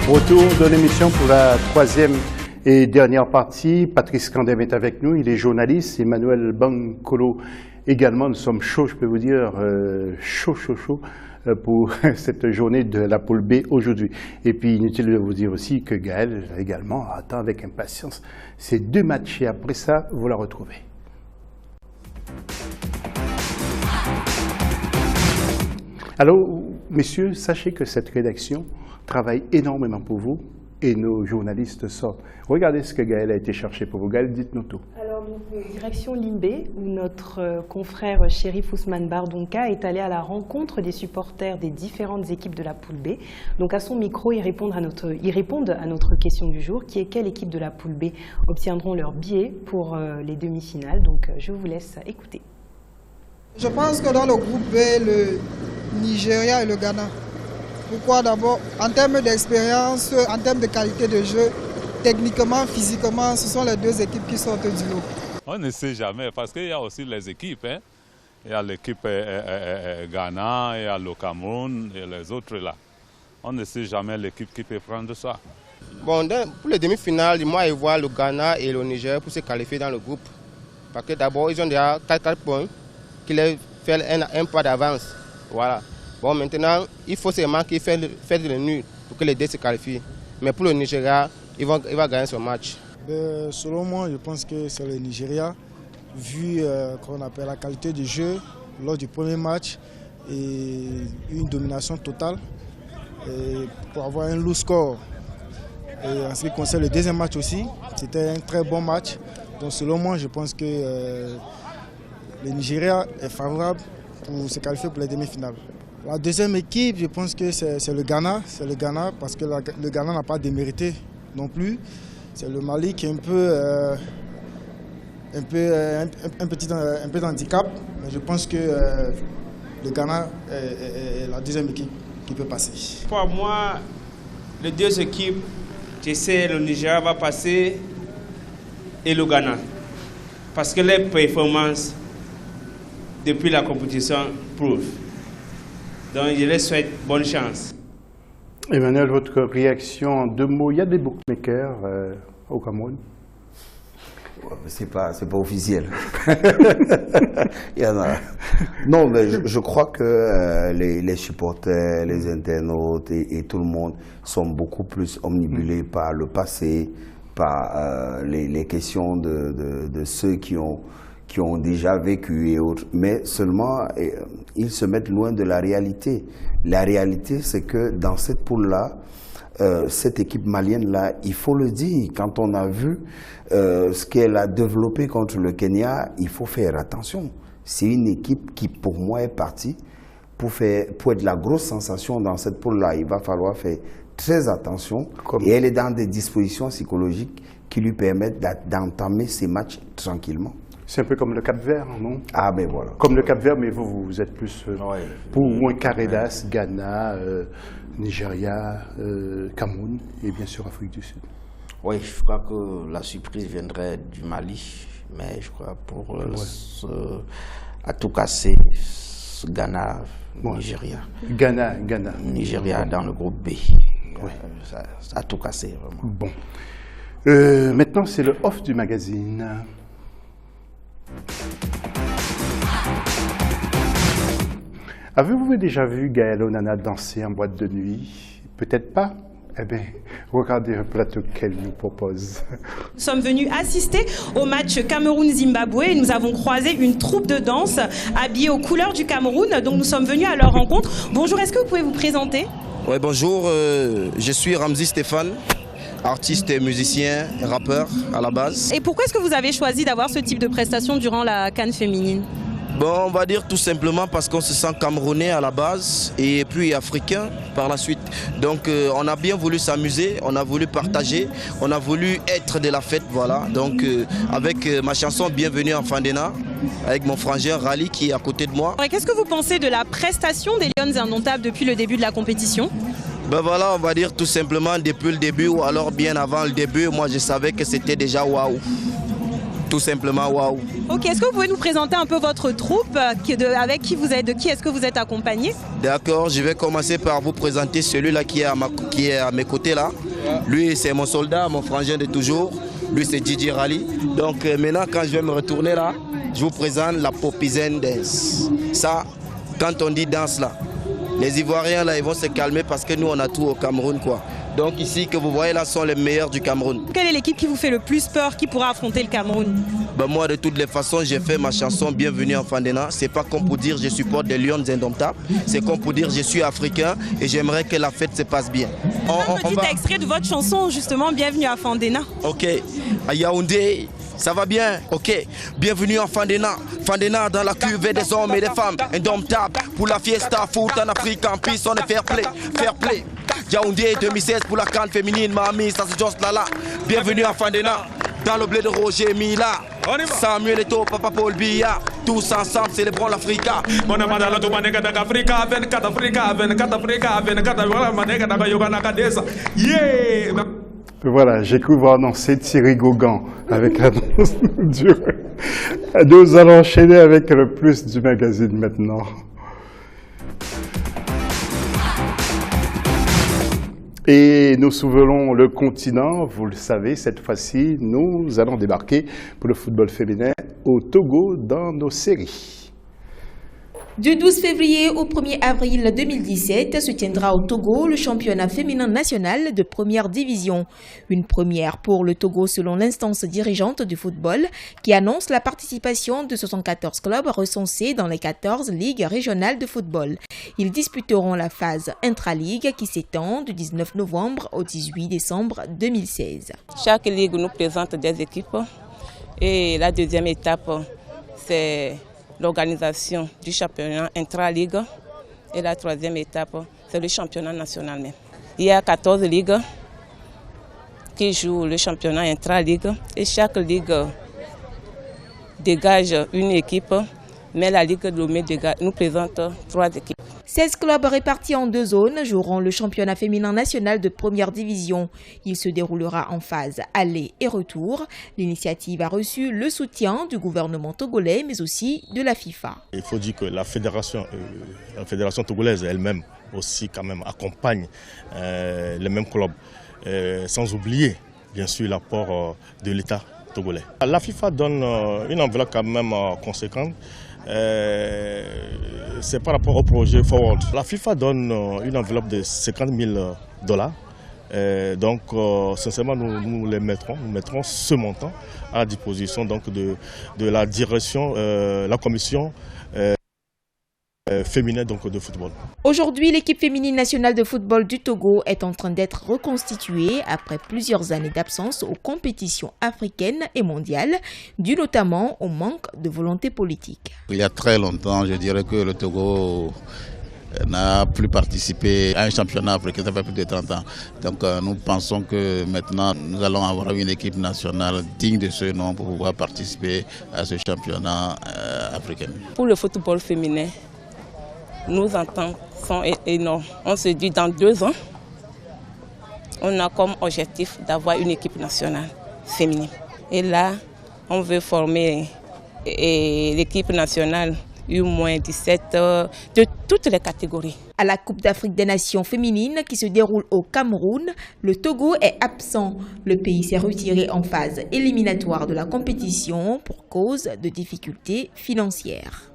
Retour de l'émission pour la troisième et dernière partie. Patrice Candem est avec nous, il est journaliste. Emmanuel Bankolo également. Nous sommes chauds, je peux vous dire, chaud pour cette journée de la poule B aujourd'hui. Et puis inutile de vous dire aussi que Gaël également attend avec impatience ces deux matchs et après ça, vous la retrouvez. Alors, messieurs, sachez que cette rédaction travaille énormément pour vous et nos journalistes sortent. Regardez ce que Gaël a été chercher pour vous. Gaël, dites-nous tout. Alors, direction Limbé, où notre confrère Chérif Ousmane Bardonka est allé à la rencontre des supporters des différentes équipes de la poule B. Donc, à son micro, ils répondent à notre question du jour, qui est quelle équipe de la poule B obtiendront leur billet pour les demi-finales. Donc, je vous laisse écouter. Je pense que dans le groupe B, le Nigeria et le Ghana. Pourquoi d'abord? En termes d'expérience, en termes de qualité de jeu, techniquement, physiquement, ce sont les deux équipes qui sortent du lot. On ne sait jamais parce qu'il y a aussi les équipes. Hein. Il y a l'équipe Ghana, il y a le Cameroun et les autres là. On ne sait jamais l'équipe qui peut prendre ça. Bon, pour les demi-finales, moi, je vois le Ghana et le Niger pour se qualifier dans le groupe. Parce que d'abord, ils ont déjà 4 points qui leur fait un pas d'avance. Voilà. Bon, maintenant, il faut seulement qu'ils fassent le nul pour que les deux se qualifient. Mais pour le Nigeria, il va gagner son match. Selon moi, je pense que c'est le Nigeria, vu qu'on appelle la qualité du jeu lors du premier match et une domination totale. Et pour avoir un low score. Et en ce qui concerne le deuxième match aussi, c'était un très bon match. Donc selon moi, je pense que le Nigeria est favorable pour se qualifier pour les demi-finales. La deuxième équipe, je pense que c'est le Ghana. C'est le Ghana parce que le Ghana n'a pas démérité non plus. C'est le Mali qui est un peu d'handicap. Mais je pense que le Ghana est la deuxième équipe qui peut passer. Pour moi, les deux équipes, je sais le Nigeria va passer et le Ghana. Parce que les performances depuis la compétition prouvent. Donc je les souhaite bonne chance. Emmanuel, votre réaction en 2 mots. Il y a des bookmakers au Cameroun? C'est pas officiel. Il y en a. Non, mais je crois que les supporters, les internautes et tout le monde sont beaucoup plus omnibulés par le passé, par les questions de ceux qui ont déjà vécu et autres, mais seulement ils se mettent loin de la réalité. La réalité, c'est que dans cette poule-là, cette équipe malienne-là, il faut le dire, quand on a vu ce qu'elle a développé contre le Kenya, il faut faire attention. C'est une équipe qui, pour moi, est partie pour être la grosse sensation dans cette poule-là. Il va falloir faire très attention. Et elle est dans des dispositions psychologiques qui lui permettent d'entamer ces matchs tranquillement. C'est un peu comme le Cap-Vert, non? Ah, ben voilà. Comme le Cap-Vert, mais vous êtes plus pour moins Caredas, Ghana, Nigeria, Cameroun et bien sûr Afrique du Sud. Oui, je crois que la surprise viendrait du Mali, mais je crois pour à tout casser, Ghana, Nigeria. Ghana. Nigeria dans le groupe B. Oui. Ça a tout cassé, vraiment. Bon. Maintenant, c'est le off du magazine. Avez-vous déjà vu Gaël Onana danser en boîte de nuit? Peut-être pas. Eh bien, regardez un plateau qu'elle nous propose. Nous sommes venus assister au match Cameroun-Zimbabwe et nous avons croisé une troupe de danse habillée aux couleurs du Cameroun. Donc nous sommes venus à leur rencontre. Bonjour, est-ce que vous pouvez vous présenter? Oui, bonjour, je suis Ramzi Stéphane, artiste et musicien, rappeur à la base. Et pourquoi est-ce que vous avez choisi d'avoir ce type de prestation durant la CAN féminine? Bon, on va dire tout simplement parce qu'on se sent camerounais à la base et puis africain par la suite. Donc on a bien voulu s'amuser, on a voulu partager, on a voulu être de la fête, voilà. Donc avec ma chanson Bienvenue en Fandena, avec mon frangin Rally qui est à côté de moi. Qu'est-ce que vous pensez de la prestation des Lions Indomptables depuis le début de la compétition? Ben voilà, on va dire tout simplement depuis le début ou alors bien avant le début, moi je savais que c'était déjà waouh. tout simplement waouh. Ok, est-ce que vous pouvez nous présenter un peu votre troupe, avec qui vous êtes, de qui est-ce que vous êtes accompagné? D'accord, je vais commencer par vous présenter celui-là qui est à mes côtés là. Lui, c'est mon soldat, mon frangin de toujours. Lui, c'est Gigi Rally. Donc maintenant, quand je vais me retourner là, je vous présente la Popizane Dance. Ça, quand on dit danse là, les Ivoiriens là, ils vont se calmer parce que nous, on a tout au Cameroun quoi. Donc ici, que vous voyez là, sont les meilleurs du Cameroun. Quelle est l'équipe qui vous fait le plus peur, qui pourra affronter le Cameroun? Ben moi, de toutes les façons, j'ai fait ma chanson Bienvenue en Fandena. C'est pas comme pour dire je supporte des Lions indomptables. C'est comme pour dire je suis africain et j'aimerais que la fête se passe bien. Un petit extrait de votre chanson, justement, Bienvenue à Fandena. Ok, à Yaoundé. Ça va bien, ok. Bienvenue en Fandena. Fandena dans la cuvée des hommes et des femmes. Indomptable pour la fiesta foot en Afrique. En plus, on est fair play, fair play. Yaoundé 2016 pour la CAN féminine, mamie, ça c'est juste là. Bienvenue en Fandena. Dans le blé de Roger Mila. Samuel Eto'o, Papa Paul Biya. Tous ensemble, célébrons l'Africa. Voilà, j'ai cru voir danser Thierry Gauguin avec la danse dure. Nous allons enchaîner avec le plus du magazine maintenant. Et nous souvenons le continent, vous le savez, cette fois-ci, nous allons débarquer pour le football féminin au Togo dans nos séries. Du 12 février au 1er avril 2017 se tiendra au Togo le championnat féminin national de première division. Une première pour le Togo selon l'instance dirigeante du football qui annonce la participation de 74 clubs recensés dans les 14 ligues régionales de football. Ils disputeront la phase intra-ligue qui s'étend du 19 novembre au 18 décembre 2016. Chaque ligue nous présente des équipes et la deuxième étape c'est l'organisation du championnat intra-ligue et la troisième étape, c'est le championnat national même. Il y a 14 ligues qui jouent le championnat intra-ligue et chaque ligue dégage une équipe, mais la Ligue de Lomé nous présente 3 équipes. 16 clubs répartis en 2 zones joueront le championnat féminin national de première division. Il se déroulera en phase aller et retour. L'initiative a reçu le soutien du gouvernement togolais, mais aussi de la FIFA. Il faut dire que la fédération togolaise elle-même aussi quand même accompagne les mêmes clubs, sans oublier bien sûr l'apport de l'État togolais. La FIFA donne une enveloppe quand même conséquente. C'est par rapport au projet Forward. La FIFA donne une enveloppe de $50 000. Donc, sincèrement, nous mettrons ce montant à disposition donc, de la direction, la commission féminine donc, de football. Aujourd'hui, l'équipe féminine nationale de football du Togo est en train d'être reconstituée après plusieurs années d'absence aux compétitions africaines et mondiales, dû notamment au manque de volonté politique. Il y a très longtemps, je dirais que le Togo n'a plus participé à un championnat africain, ça fait plus de 30 ans. Donc nous pensons que maintenant nous allons avoir une équipe nationale digne de ce nom pour pouvoir participer à ce championnat africain. Pour le football féminin, nos attentes sont énormes. On se dit dans 2 ans, on a comme objectif d'avoir une équipe nationale féminine. Et là, on veut former l'équipe nationale U-17 de toutes les catégories. À la Coupe d'Afrique des Nations féminines qui se déroule au Cameroun, le Togo est absent. Le pays s'est retiré en phase éliminatoire de la compétition pour cause de difficultés financières.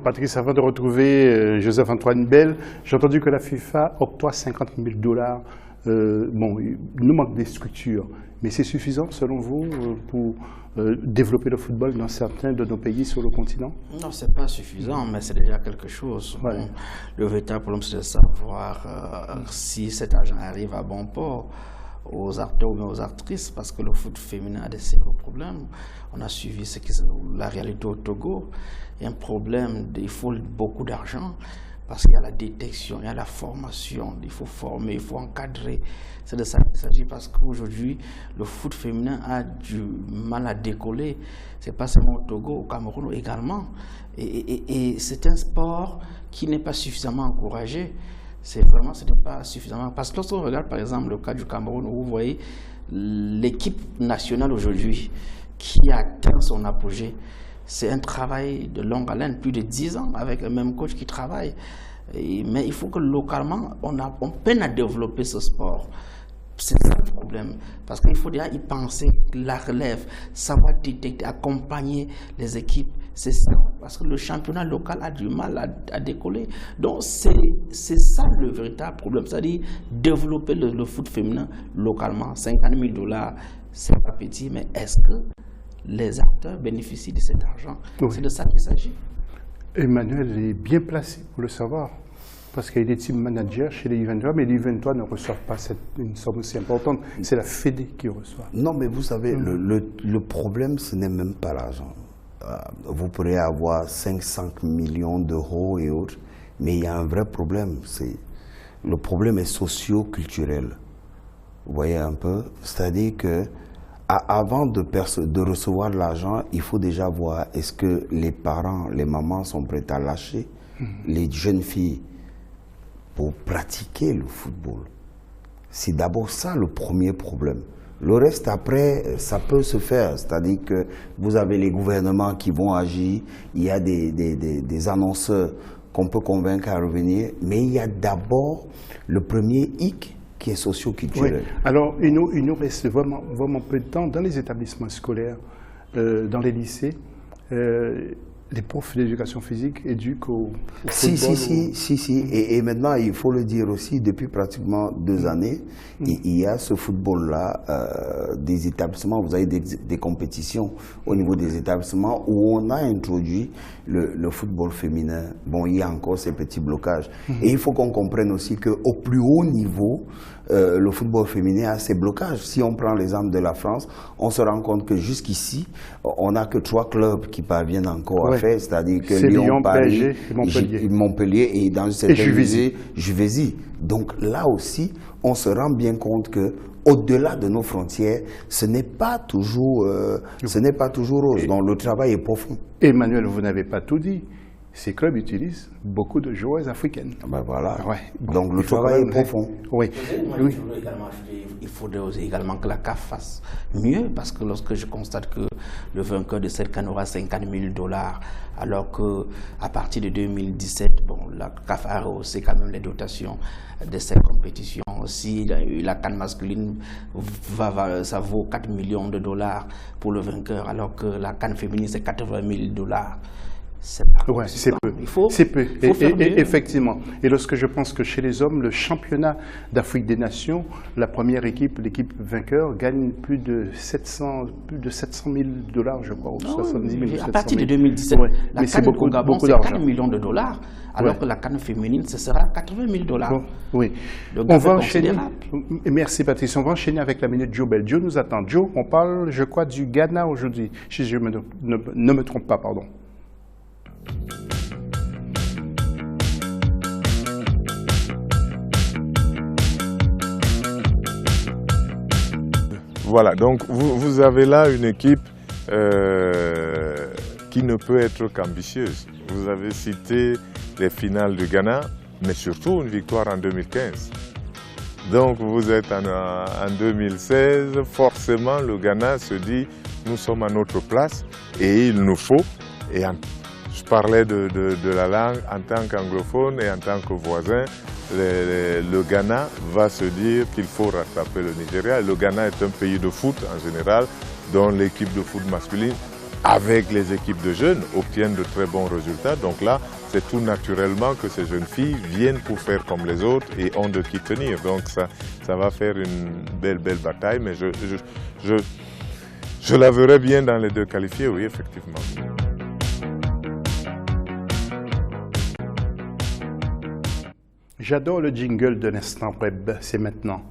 Patrice, avant de retrouver Joseph-Antoine Bell, j'ai entendu que la FIFA octroie $50 000. Bon, il nous manque des structures, mais c'est suffisant selon vous pour développer le football dans certains de nos pays sur le continent? Non, ce n'est pas suffisant, mais c'est déjà quelque chose. Ouais. Bon, le véritable problème, c'est de savoir si cet argent arrive à bon port aux acteurs ou aux actrices, parce que le foot féminin a des sérieux problèmes. On a suivi la réalité au Togo. Il y a un problème, il faut beaucoup d'argent, parce qu'il y a la détection, il y a la formation, il faut former, il faut encadrer. C'est de ça qu'il s'agit, parce qu'aujourd'hui, le foot féminin a du mal à décoller. Ce n'est pas seulement au Togo, au Cameroun également. Et c'est un sport qui n'est pas suffisamment encouragé. Ce n'est pas suffisamment. Parce que lorsqu'on regarde par exemple le cas du Cameroun, où vous voyez l'équipe nationale aujourd'hui, qui a atteint son apogée. C'est un travail de longue haleine, plus de 10 ans avec le même coach qui travaille. Mais il faut que localement, on peine à développer ce sport. C'est ça le problème. Parce qu'il faut déjà y penser, la relève, savoir détecter, accompagner les équipes. C'est ça. Parce que le championnat local a du mal à décoller. Donc c'est ça le véritable problème. C'est-à-dire développer le foot féminin localement. 50 000 $, c'est pas petit, mais est-ce que les acteurs bénéficient de cet argent? Oui. C'est de ça qu'il s'agit. Emmanuel est bien placé pour le savoir. Parce qu'il est team manager chez les U23, mais les U23 ne reçoivent pas une somme aussi importante. C'est la Fédé qui reçoit. Non, mais vous savez, le problème, ce n'est même pas l'argent. Vous pourrez avoir 500 millions d'euros et autres, mais il y a un vrai problème. Le problème est socio-culturel. Vous voyez un peu? C'est-à-dire que avant de recevoir de l'argent, il faut déjà voir est-ce que les parents, les mamans sont prêts à lâcher les jeunes filles pour pratiquer le football. C'est d'abord ça le premier problème. Le reste, après, ça peut se faire. C'est-à-dire que vous avez les gouvernements qui vont agir, il y a des annonceurs qu'on peut convaincre à revenir, mais il y a d'abord le premier hic qui est socio-culturel. Oui. Alors, il nous reste vraiment peu de temps dans les établissements scolaires, dans les lycées. Les profs d'éducation physique éduquent au football. Si. Et maintenant, il faut le dire aussi, depuis pratiquement 2 années, il y a ce football-là, des établissements, vous avez des compétitions au niveau des établissements où on a introduit le football féminin. Bon, il y a encore ces petits blocages. Et il faut qu'on comprenne aussi qu'au plus haut niveau, le football féminin a ses blocages. Si on prend l'exemple de la France, on se rend compte que jusqu'ici, on n'a que 3 clubs qui parviennent encore à faire, c'est-à-dire que Lyon, Paris, PSG, Montpellier et dans certains musées, Juvisy. Donc là aussi, on se rend bien compte que au-delà de nos frontières, ce n'est pas toujours rose. Donc le travail est profond. Emmanuel, vous n'avez pas tout dit. Ces clubs utilisent beaucoup de joueuses africaines. Ben voilà. Ouais. Donc le travail est profond. Oui. Il faudrait également que la CAF fasse mieux, parce que lorsque je constate que le vainqueur de cette CAN aura 50 000 $, alors qu'à partir de 2017, la CAF a rehaussé quand même les dotations de cette compétition. Si la CAN masculine ça vaut 4 millions de $ pour le vainqueur, alors que la CAN féminine c'est 80 000 $. C'est peu. C'est peu. Effectivement. Et lorsque je pense que chez les hommes, le championnat d'Afrique des Nations, la première équipe, l'équipe vainqueur, gagne plus de 700 000 $, je crois, ou 70 000. À partir de 2017, la CAN au Gabon, c'est 4 millions de $, alors que la CAN féminine, ce sera 80 000 $. Oui. On va enchaîner. Merci Patrice. On va enchaîner avec la minute Joe Bell. Joe nous attend. Joe, on parle, je crois, du Ghana aujourd'hui, si je ne me trompe pas, pardon. Voilà, donc vous avez là une équipe qui ne peut être qu'ambitieuse. Vous avez cité les finales du Ghana, mais surtout une victoire en 2015. Donc vous êtes en 2016, forcément le Ghana se dit nous sommes à notre place et il nous faut. Et je parlais de la langue en tant qu'anglophone et en tant que voisin. Le Ghana va se dire qu'il faut rattraper le Nigeria. Le Ghana est un pays de foot en général, dont l'équipe de foot masculine, avec les équipes de jeunes, obtiennent de très bons résultats. Donc là, c'est tout naturellement que ces jeunes filles viennent pour faire comme les autres et ont de qui tenir. Donc ça va faire une belle bataille, mais je la verrai bien dans les 2 qualifiés, oui, effectivement. J'adore le jingle de l'Instant Web, c'est maintenant.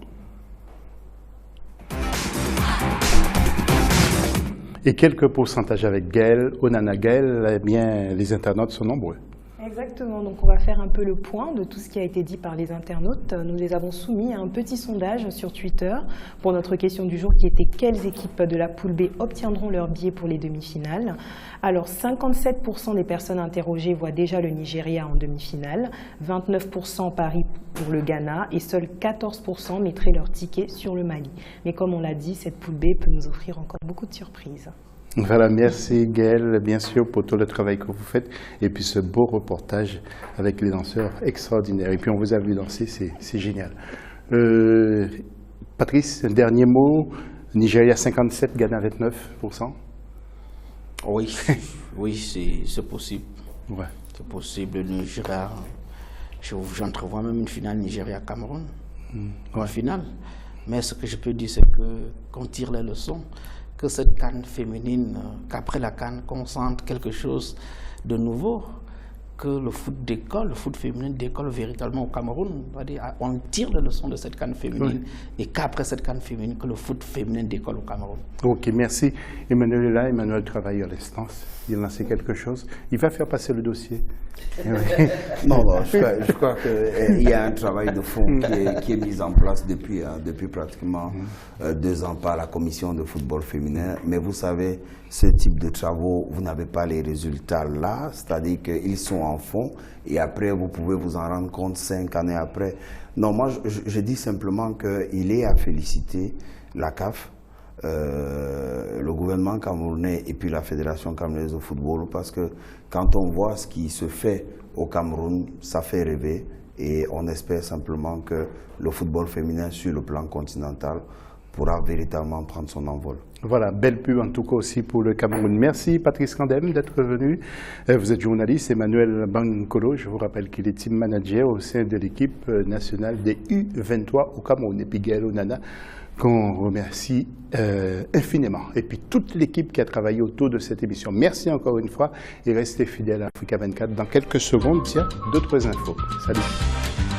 Et quelques pourcentages avec Gaël, Onana Gaël, eh bien, les internautes sont nombreux. Exactement, donc on va faire un peu le point de tout ce qui a été dit par les internautes. Nous les avons soumis à un petit sondage sur Twitter pour notre question du jour qui était « Quelles équipes de la poule B obtiendront leur billet pour les demi-finales ?» Alors 57% des personnes interrogées voient déjà le Nigeria en demi-finale, 29% parient pour le Ghana et seuls 14% mettraient leur ticket sur le Mali. Mais comme on l'a dit, cette poule B peut nous offrir encore beaucoup de surprises. Voilà, merci Gaël, bien sûr, pour tout le travail que vous faites et puis ce beau reportage avec les danseurs extraordinaires. Et puis on vous a vu danser, c'est génial. Patrice, un dernier mot. Nigeria 57, Ghana 29%. Oui, oui, c'est possible. Ouais. C'est possible. Le Nigeria, j'entrevois même une finale Nigeria-Cameroun. En finale. Mais ce que je peux dire, c'est qu'on tire les leçons, que cette CAN féminine, qu'après la CAN, qu'on sente quelque chose de nouveau, que le foot d'école, le foot féminin décolle véritablement au Cameroun. On tire les leçons de cette CAN féminine et qu'après cette CAN féminine, que le foot féminin décolle au Cameroun. Ok, merci. Emmanuel est là, Emmanuel travaille à l'instance. Il a lancé quelque chose. Il va faire passer le dossier. Non, je crois qu'il y a un travail de fond qui est mis en place depuis pratiquement 2 ans par la commission de football féminin. Mais vous savez, ce type de travaux, vous n'avez pas les résultats là, c'est-à-dire qu'ils sont en fond et après vous pouvez vous en rendre compte 5 années après. Non, moi je dis simplement qu'il est à féliciter la CAF, le gouvernement camerounais et puis la Fédération camerounaise de football, parce que quand on voit ce qui se fait au Cameroun, ça fait rêver et on espère simplement que le football féminin sur le plan continental pourra véritablement prendre son envol. Voilà, belle pub en tout cas aussi pour le Cameroun. Merci Patrice Kandem d'être venu. Vous êtes journaliste. Emmanuel Bankolo, je vous rappelle qu'il est team manager au sein de l'équipe nationale des U23 au Cameroun. Et puis Gaël Onana, qu'on remercie infiniment. Et puis toute l'équipe qui a travaillé autour de cette émission. Merci encore une fois et restez fidèles à Africa 24. Dans quelques secondes, tiens, d'autres infos. Salut.